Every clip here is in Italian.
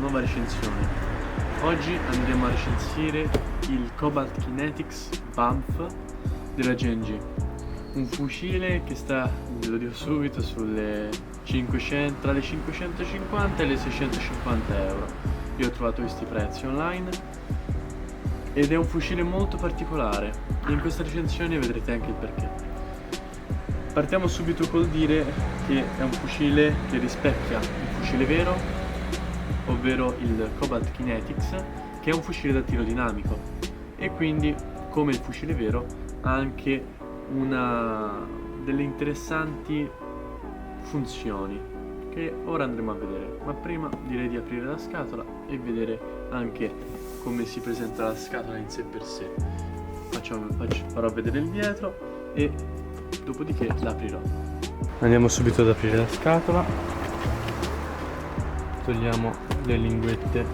nuova recensione. Oggi andremo a recensire il Cobalt Kinetics Banff della J&G, un fucile che sta, ve lo dico subito, sulle 500, tra le 550 e le 650 euro. Io ho trovato questi prezzi online ed è un fucile molto particolare e in questa recensione vedrete anche il perché. Partiamo subito col dire che è un fucile che rispecchia il fucile vero, ovvero il Cobalt Kinetics, che è un fucile da tiro dinamico e quindi, come il fucile vero, ha anche delle interessanti funzioni che ora andremo a vedere. Ma prima direi di aprire la scatola e vedere anche come si presenta la scatola in sé per sé. Farò vedere il dietro e dopodiché l'aprirò. Andiamo subito ad aprire la scatola. Togliamo le linguette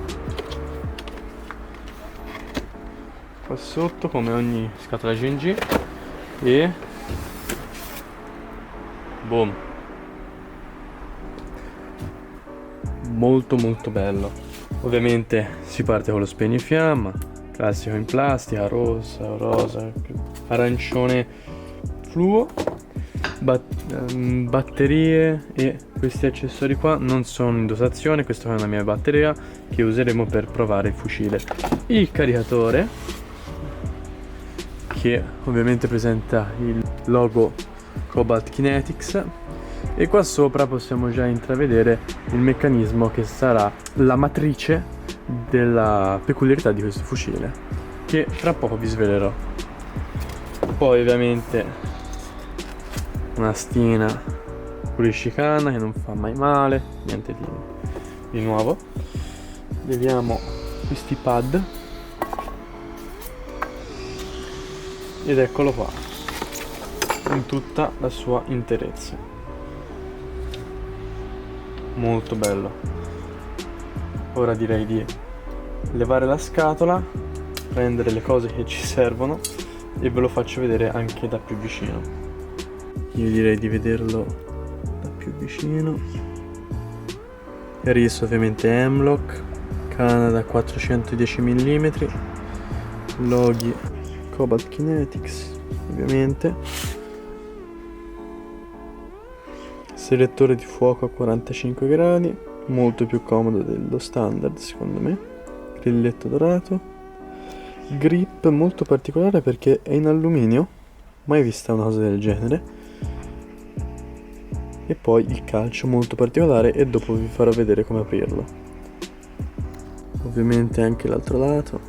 qua sotto, come ogni scatola J&G, e boom, molto bello. Ovviamente si parte con lo spegnifiamma classico in plastica, rosa, arancione fluo, batterie e questi accessori qua non sono in dotazione. Questa è una mia batteria che useremo per provare il fucile. Il caricatore, che ovviamente presenta il logo Cobalt Kinetics, e qua sopra possiamo già intravedere il meccanismo che sarà la matrice della peculiarità di questo fucile, che tra poco vi svelerò. Poi ovviamente una stina puliscicana che non fa mai male, niente di nuovo. Leviamo questi pad ed eccolo qua in tutta la sua interezza, molto bello. Ora direi di levare la scatola, prendere le cose che ci servono e ve lo faccio vedere anche da più vicino. Io direi di vederlo da più vicino. RIS ovviamente Hemlock, Canada 410 mm, loghi Cobalt Kinetics ovviamente, selettore di fuoco a 45 gradi, molto più comodo dello standard secondo me, grilletto dorato, grip molto particolare perché è in alluminio, mai vista una cosa del genere, e poi il calcio molto particolare e dopo vi farò vedere come aprirlo. Ovviamente anche l'altro lato,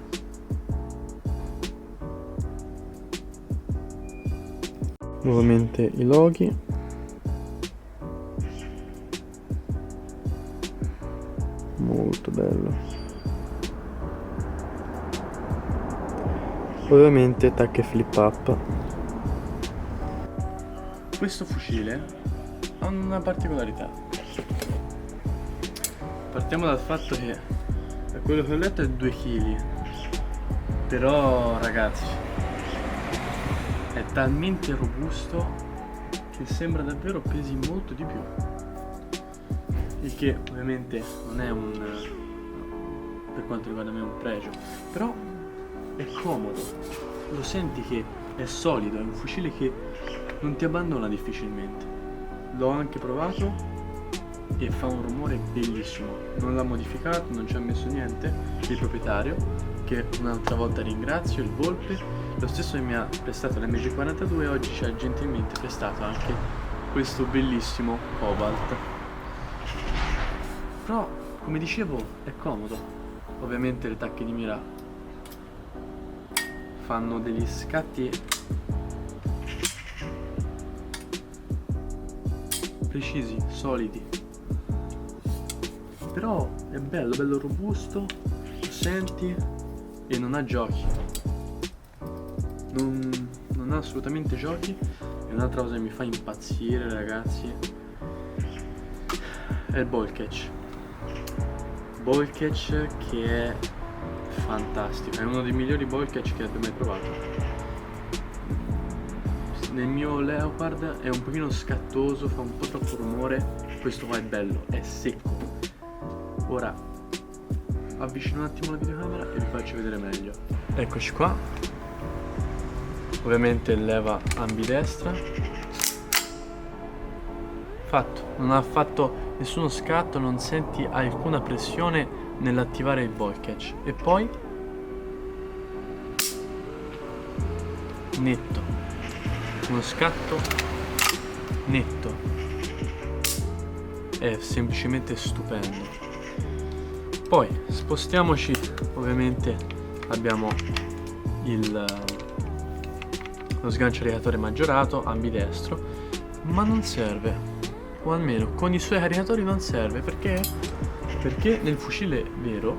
nuovamente i loghi, molto bello, ovviamente tacche flip up. Questo fucile ha una particolarità. Partiamo dal fatto che, da quello che ho letto, è 2 kg, però ragazzi è talmente robusto che sembra davvero pesi molto di più, il che ovviamente non è per quanto riguarda me un pregio, però è comodo, lo senti che è solido, è un fucile che non ti abbandona difficilmente. L'ho anche provato e fa un rumore bellissimo, non l'ha modificato, non ci ha messo niente il proprietario, che un'altra volta ringrazio, il Volpe, lo stesso che mi ha prestato l'MG42 e oggi ci ha gentilmente prestato anche questo bellissimo Cobalt. Però, come dicevo, è comodo. Ovviamente le tacche di mira fanno degli scatti precisi, solidi, però è bello robusto, lo senti, e non ha giochi, non ha assolutamente giochi. E un'altra cosa che mi fa impazzire, ragazzi, è il ball catch che è fantastico, è uno dei migliori ball catch che abbia mai provato. Nel mio Leopard è un pochino scattoso, fa un po' troppo rumore, questo qua è bello, è secco. Ora, avvicino un attimo la videocamera e vi faccio vedere meglio. Eccoci qua. Ovviamente leva ambidestra. Fatto, non ha fatto nessuno scatto, non senti alcuna pressione nell'attivare il ball catch. E poi netto, uno scatto netto, è semplicemente stupendo. Poi spostiamoci, ovviamente abbiamo lo sgancio caricatore maggiorato, ambidestro, ma non serve, o almeno con i suoi caricatori non serve, perché nel fucile vero,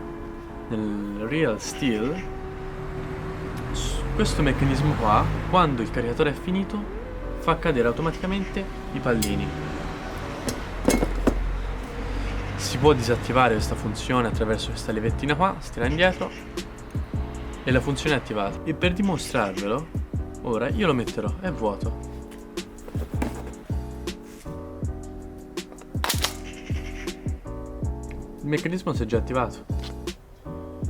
nel Real Steel, questo meccanismo qua, quando il caricatore è finito, fa cadere automaticamente i pallini. Si può disattivare questa funzione attraverso questa levettina qua, stira indietro e la funzione è attivata. E per dimostrarvelo, ora io lo metterò, è vuoto. Il meccanismo si è già attivato,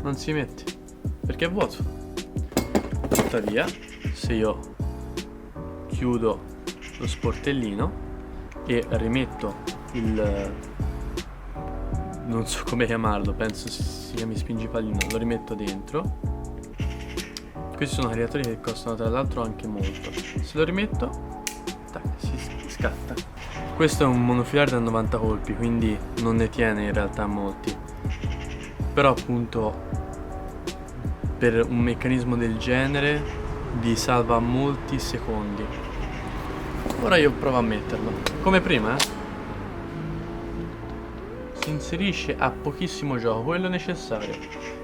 non si mette perché è vuoto. Tuttavia, se io chiudo lo sportellino e rimetto non so come chiamarlo, penso si chiami spingipallino, lo rimetto dentro. Questi sono caricatori che costano tra l'altro anche molto. Se lo rimetto, tac, si scatta. Questo è un monofilare da 90 colpi, quindi non ne tiene in realtà molti. Però appunto per un meccanismo del genere vi salva molti secondi. Ora io provo a metterlo, come prima, Si inserisce a pochissimo gioco, quello necessario,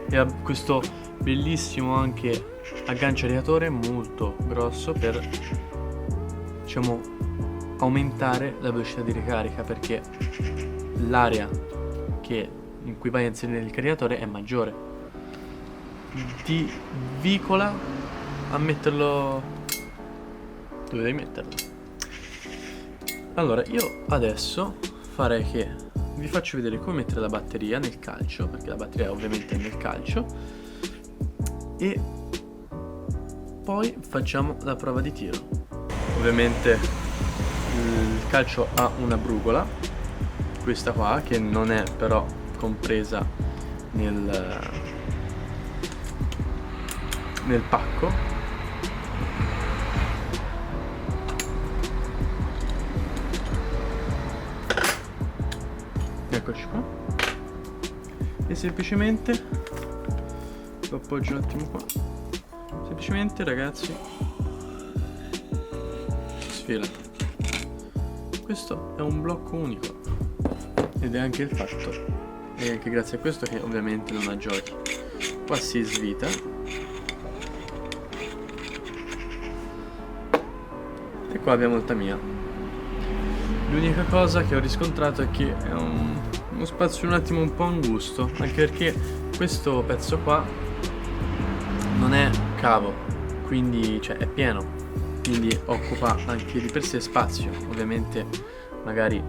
e ha questo bellissimo anche aggancio radiatore molto grosso per, diciamo, aumentare la velocità di ricarica, perché l'area in cui vai a inserire il caricatore è maggiore. Ti vicola a metterlo dove devi metterlo. Allora io adesso farei che vi faccio vedere come mettere la batteria nel calcio, perché la batteria ovviamente è nel calcio, e poi facciamo la prova di tiro. Ovviamente il calcio ha una brugola, questa qua, che non è però compresa nel pacco. Eccoci qua. E semplicemente lo appoggio un attimo qua. Semplicemente, ragazzi, si sfila. Questo è un blocco unico, ed è anche il fatto, e anche grazie a questo, che ovviamente non ha giochi. Qua si svita e qua abbiamo il Tamiya. L'unica cosa che ho riscontrato è che è uno spazio un attimo un po' angusto, anche perché questo pezzo qua non è cavo, quindi è pieno, quindi occupa anche di per sé spazio. Ovviamente magari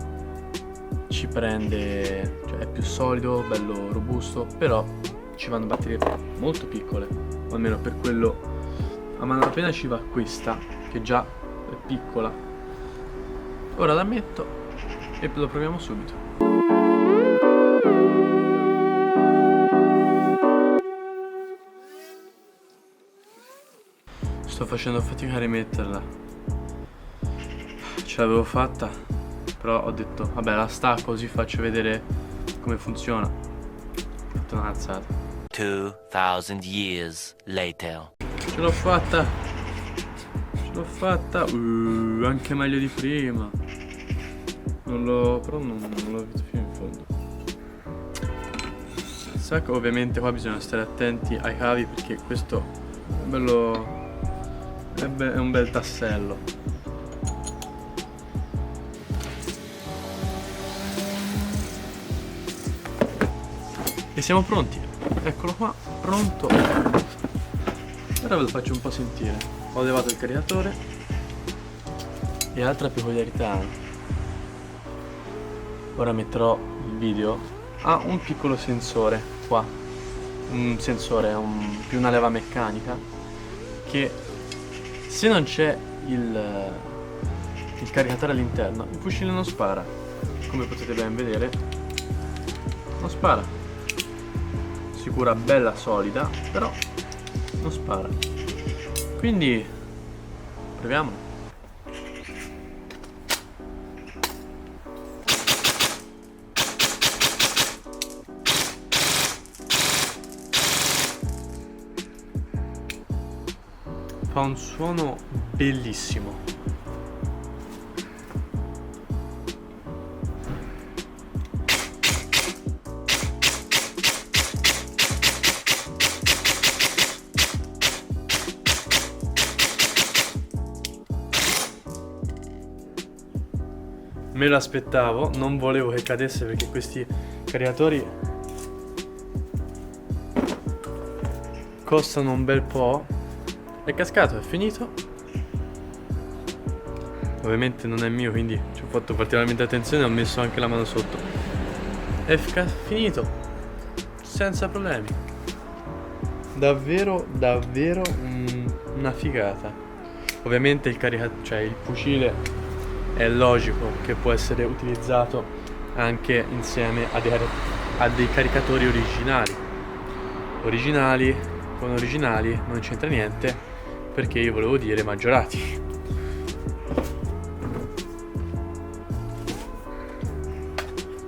ci prende, è più solido, bello robusto, però ci vanno batterie molto piccole, o almeno per quello a malapena ci va questa, che già è piccola. Ora la metto e lo proviamo subito. Sto facendo fatica a rimetterla. Ce l'avevo fatta, però ho detto vabbè, la stacco così faccio vedere come funziona. Ho fatto una cazzata. 2000 years later. Ce l'ho fatta. Ce l'ho fatta. Anche meglio di prima. Però non l'ho visto fino in fondo. Sacco, ovviamente qua bisogna stare attenti ai cavi, perché questo è bello, è un bel tassello. E siamo pronti. Eccolo qua, pronto. Ora ve lo faccio un po' sentire. Ho levato il caricatore. E altra peculiarità, ora metterò il video, ha un piccolo sensore qua un sensore, più una leva meccanica, che se non c'è il caricatore all'interno, il fucile non spara. Come potete ben vedere, non spara. Sicura bella solida, però non spara. Quindi proviamo. Fa un suono bellissimo. Me lo aspettavo, non volevo che cadesse perché questi caricatori costano un bel po'. È cascato, è finito. Ovviamente non è mio, quindi ci ho fatto particolarmente attenzione e ho messo anche la mano sotto. È finito senza problemi. Davvero una figata. Ovviamente il fucile è logico che può essere utilizzato anche insieme a dei caricatori originali con originali non c'entra niente, perché io volevo dire maggiorati.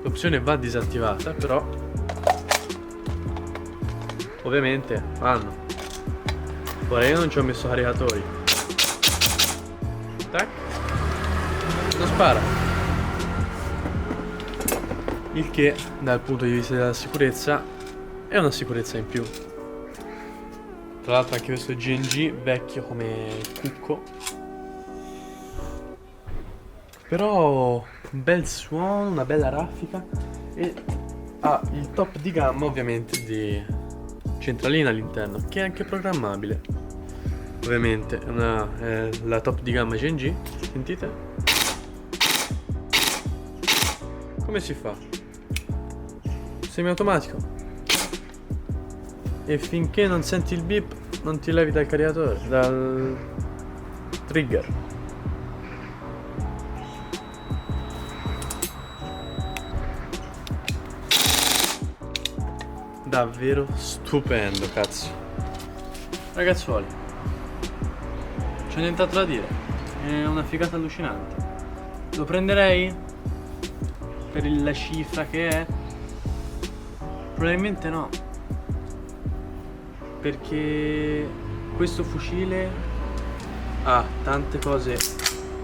L'opzione va disattivata, però ovviamente vanno. Ora io non ci ho messo caricatori. Tac. Non spara. Il che dal punto di vista della sicurezza è una sicurezza in più. Tra l'altro anche questo GNG vecchio come cucco. Però un bel suono, una bella raffica. E ha il top di gamma ovviamente di centralina all'interno, che è anche programmabile. Ovviamente è la top di gamma GNG. Sentite? Come si fa? Semiautomatico. E finché non senti il beep non ti levi dal caricatore, dal trigger. Davvero stupendo, cazzo. Ragazzuoli, c'è nient'altro da dire. È una figata allucinante. Lo prenderei? Per la cifra che è? Probabilmente no. Perché questo fucile ha tante cose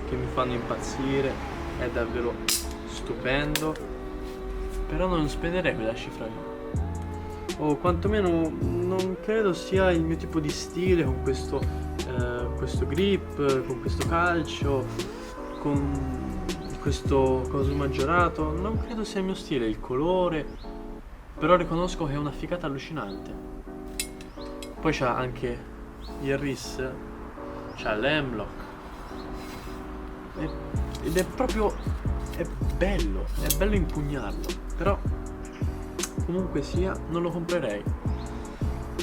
che mi fanno impazzire, è davvero stupendo, però non spenderei quella cifra lì. O quantomeno non credo sia il mio tipo di stile con questo grip, con questo calcio, con questo coso maggiorato. Non credo sia il mio stile, il colore, però riconosco che è una figata allucinante. Poi c'ha anche il RIS, c'ha l'M-Lock ed è proprio, è bello impugnarlo, però comunque sia non lo comprerei,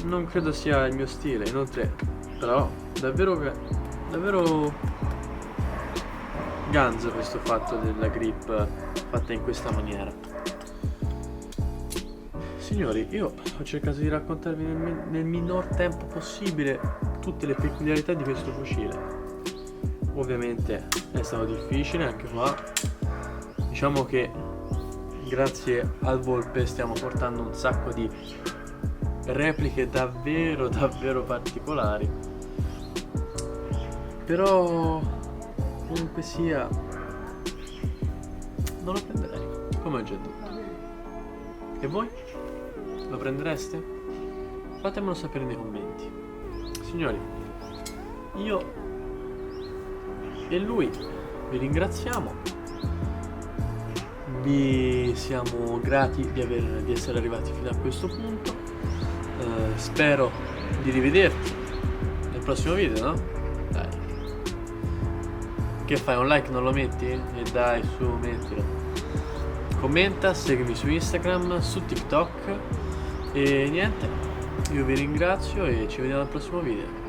non credo sia il mio stile. Inoltre però davvero ganzo questo fatto della grip fatta in questa maniera. Signori, io ho cercato di raccontarvi nel minor tempo possibile tutte le peculiarità di questo fucile. Ovviamente è stato difficile anche qua. Diciamo che grazie al Volpe stiamo portando un sacco di repliche davvero particolari. Però comunque sia non lo prenderei, come ho già detto. E voi? Lo prendereste? Fatemelo sapere nei commenti. Signori, io e lui vi ringraziamo. Vi siamo grati di essere arrivati fino a questo punto. Spero di rivederti nel prossimo video, no? Dai. Che fai? Un like non lo metti? E dai, su, mettilo. Commenta, seguimi su Instagram, su TikTok. E niente, Io vi ringrazio e ci vediamo al prossimo video.